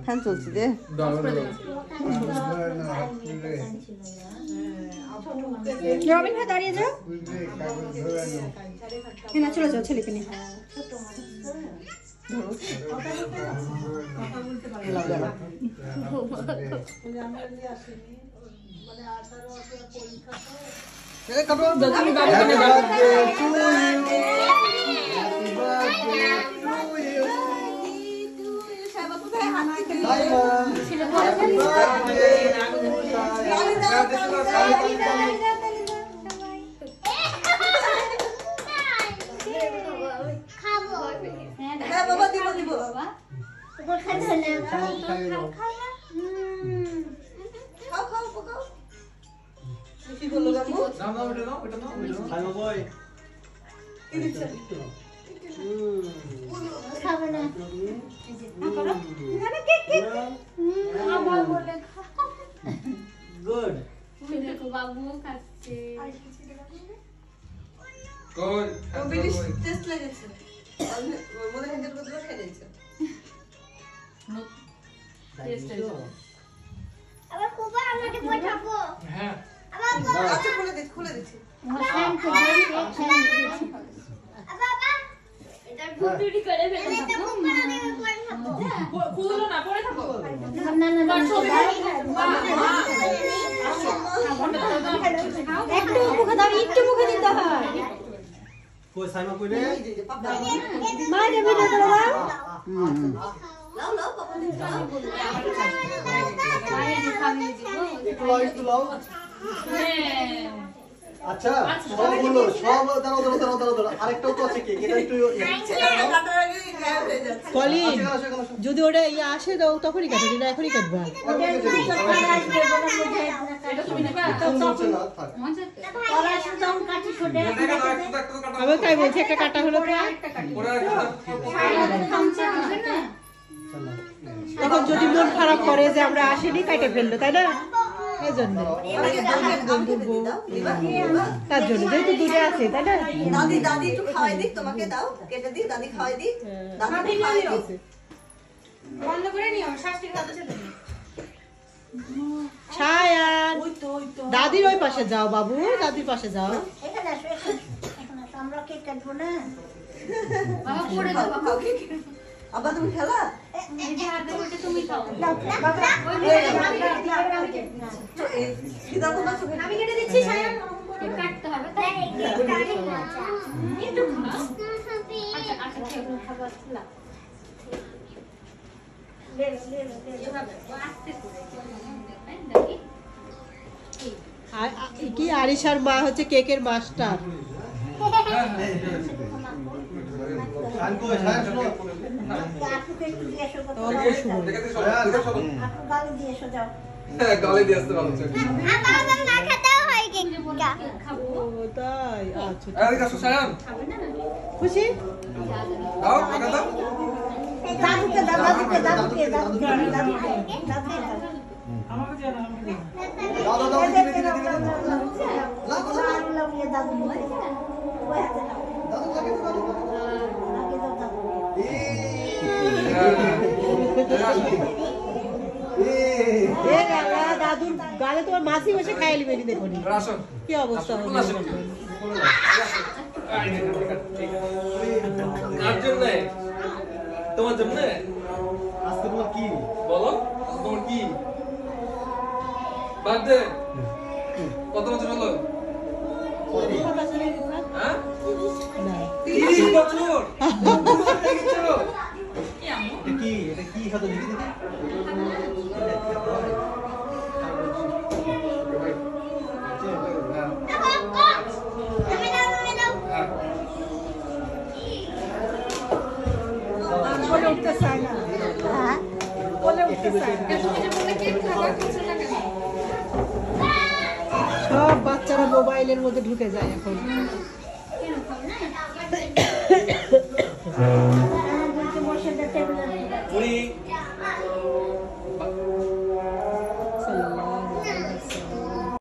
Fan চলছে যে রবিন ভাই দাঁড়িয়ে যাও না চলে যাও ছেলেকে নিয়ে Good. বাবু খাচ্ছে কোন ও বিলিশ টেস্ট লাগেছে ওর মধ্যে হ্যান্ডেল করে খেয়ে নিয়েছে টেস্ট আবার কুবা আমাকে পড়াবো হ্যাঁ আবার আচ্ছা খুলে দিচ্ছি বাবা এটা গুড়গুড়ি করে ফেলে এটা কুবা আমি পড়াবো খুলো না পড়ে থাকো না না না একটু মুখে দাও একটু মুখে দিতে হয় কই সাইমা কই রে মা রে ভিডিও করে দাও লাও পাপা দিন একটু লাও আচ্ছা সব বলো সব দাঁড়াও আরেকটাও তো আছে কেক এটা একটু কাটার আগে গায়েব হয়ে যাচ্ছে কলিন যদি ওটা ইয়ে আসে তো তখনই কাটবে না এখনই কাটবা এটা তুমি নেবা আমি তাই বলছি একটা কাটা হলো তখন যদি মন খারাপ করে যে আমরা আসিনি কাটে ফেললো তাই না এই জন্য তার জন্য যেহেতু দূরে আছে তাই না দাদি একটু খাওয়াই দিক তোমাকে দাও কেটে দিই দাদি খাওয়াই দিই দাদি খাওয়াই দিই বন্ধ করে নিও শাস্তির কথা ছেড়ে দিও ছায়ান দাদির ওই পাশে যাও বাবু দাদির পাশে যাও এখানে আসো এখন আসো আমরা কেক কাটবো না বাবা পড়ে দাও বাবা আবার তুমি খেলা এই যে হাতে উল্টে তুমি খাও বাবা সিদ্ধান্ত না চোখে আমি কেটে দিচ্ছি ছায়ান কাটতে হবে তাই একটু খাও আচ্ছা আচ্ছা খেয়ে খাবার না কি আরিশার মা হচ্ছে কেকের মাস্টার গালে দিয়ে আসতে ভালো তাই আচ্ছা এদিকে আসো সায়ান খুশি দাও টাকা দাও দাদুর গালে তোমার মাসি বসে খাইলি বেরি দেখো কি অবস্থা হবে তোমার জন্য আজকে তোমার কি বলো তোমার কি বার্থডে কত বছর হলো হ্যাঁ 30 বছর এটা কি হাতে দিদি দিদি সব বাচ্চারা মোবাইলের মধ্যে ঢুকে যায় এখন